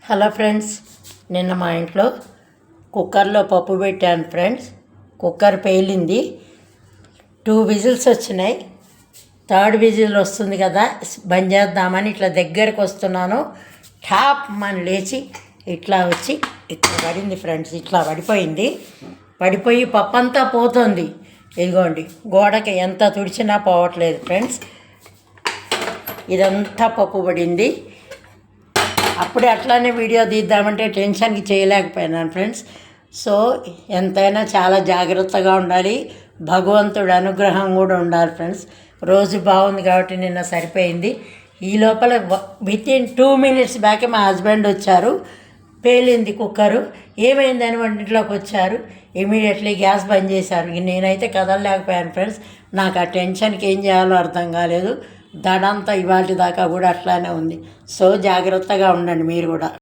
Hello friends, నిన్న మా ఇంట్లో కుక్కర్లో పప్పు పెట్టాను ఫ్రెండ్స్. కుక్కర్ పేలింది. 2 విజిల్స్ వచ్చినాయి. 3rd విజిల్ వస్తుంది కదా, బంద్ చేద్దామని ఇట్లా దగ్గరికి వస్తున్నాను. టాప్ మన లేచి ఇట్లా వచ్చి ఇట్లా పడింది ఫ్రెండ్స్. ఇట్లా పడిపోయి పప్పు అంతా పోతుంది. ఇదిగోండి, గోడకి ఎంత తుడిచినా పోవట్లేదు ఫ్రెండ్స్. ఇదంతా పప్పు పడింది. అప్పుడే అట్లానే వీడియో తీద్దామంటే టెన్షన్కి చేయలేకపోయినాను ఫ్రెండ్స్. సో ఎంతైనా చాలా జాగ్రత్తగా ఉండాలి. భగవంతుడు అనుగ్రహం కూడా ఉండాలి ఫ్రెండ్స్. రోజు బాగుంది కాబట్టి నిన్న సరిపోయింది. ఈ లోపల వితిన్ 2 minutes బ్యాకే మా హస్బెండ్ వచ్చారు. పేలింది కుక్కరు, ఏమైందని వంటింట్లోకి వచ్చారు. ఇమీడియట్లీ గ్యాస్ బంద్ చేశారు. నేనైతే కదలలేకపోయాను ఫ్రెండ్స్. నాకు ఆ టెన్షన్కి ఏం చేయాలో అర్థం కాలేదు. దడంతా ఇవాళ దాకా కూడా అట్లానే ఉంది. సో జాగ్రత్తగా ఉండండి మీరు కూడా.